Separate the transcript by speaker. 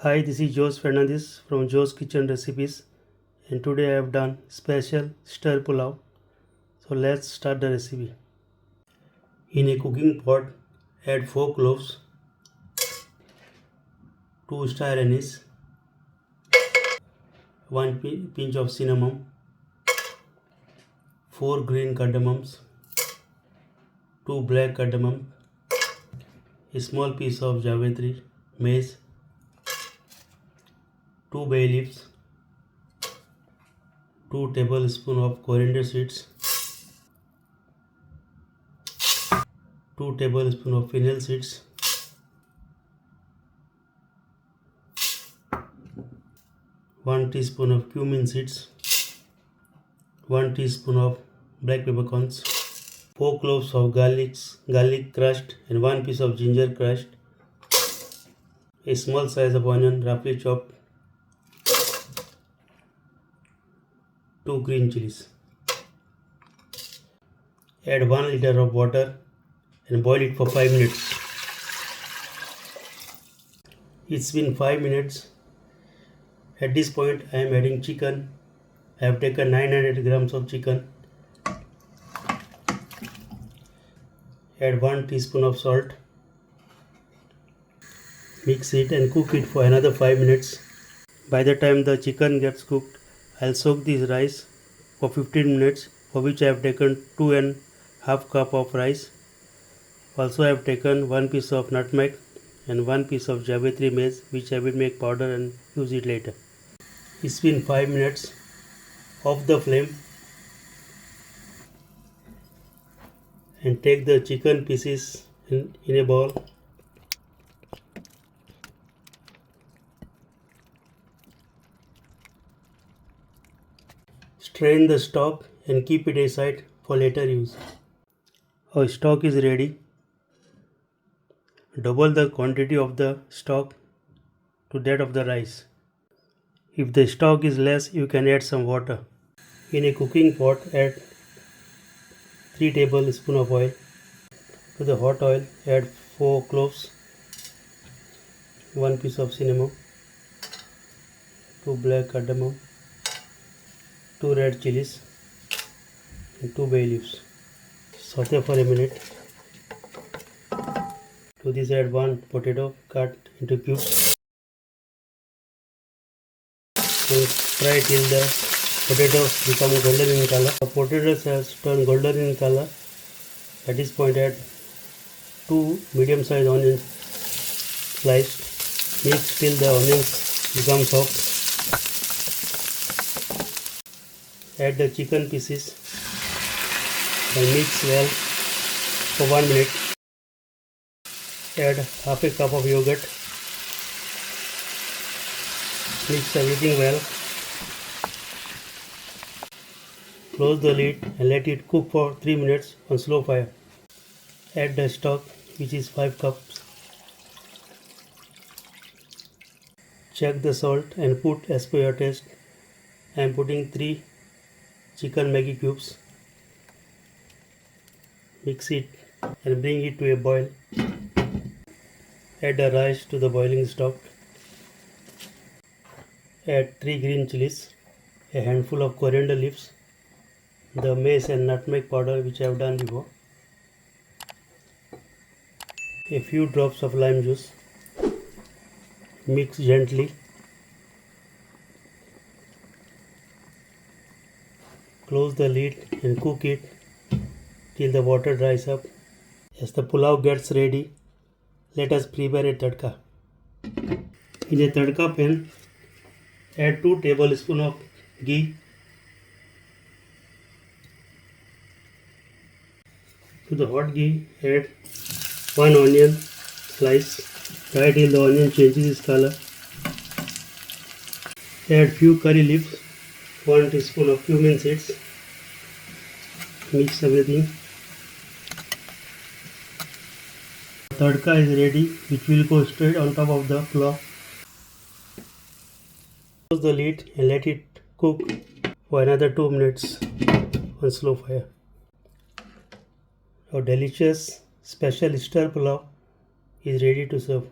Speaker 1: Hi, this is Jose Fernandez from Joe's Kitchen Recipes, and today I have done special stir pulao. So let's start the recipe. In a cooking pot, add 4 cloves, 2 star anise, 1 pinch of cinnamon, 4 green cardamoms, 2 black cardamom, a small piece of jaggery, mace, 2 bay leaves, 2 tablespoons of coriander seeds, 2 tablespoons of fennel seeds, 1 teaspoon of cumin seeds, 1 teaspoon of black peppercorns, 4 cloves of garlic crushed and 1 piece of ginger crushed, a small size of onion roughly chopped, 2 green chilies. Add 1 liter of water and boil it for 5 minutes. It's been 5 minutes. At this point I am adding chicken. I have taken 900 grams of chicken. Add 1 teaspoon of salt. Mix it and cook it for another 5 minutes. By the time the chicken gets cooked, I'll soak this rice for 15 minutes, for which I have taken 2.5 cup of rice. Also I have taken 1 piece of nutmeg and 1 piece of jaggery maize, which I will make powder and use it later. It's been 5 minutes. Off the flame and take the chicken pieces in a bowl. Strain the stock and keep it aside for later use. Our stock is ready. Double the quantity of the stock to that of the rice. If the stock is less, you can add some water. In a cooking pot, add 3 tablespoons of oil. To the hot oil, add 4 cloves, 1 piece of cinnamon, 2 black cardamom, 2 red chilies, and 2 bay leaves. Saute for a minute. To this, add 1 potato cut into cubes and fry till the potato becomes golden in color. The potatoes has turned golden in color. At this point, add 2 medium-sized onions sliced. Mix till the onions become soft. Add the chicken pieces and mix well for 1 minute. Add half a cup of yogurt. Mix everything well. Close the lid and let it cook for 3 minutes on slow fire. Add the stock, which is 5 cups. Check the salt and put as per your taste. I am putting 3 chicken Maggi cubes. Mix it and bring it to a boil. Add the rice to the boiling stock. Add 3 green chilies, a handful of coriander leaves, the mace and nutmeg powder which I have done before, a few drops of lime juice. Mix gently. Close the lid and cook it till the water dries up. As the pulao gets ready, let us prepare a tadka. In a tadka pan, add 2 tablespoons of ghee. To the hot ghee, add 1 onion slice. Fry till the onion changes its color. Add few curry leaves, 1 teaspoon of cumin seeds. Mix everything. Tadka is ready, which will go straight on top of the pulao. Close the lid and let it cook for another 2 minutes on slow fire. Our delicious special stir pulao is ready to serve.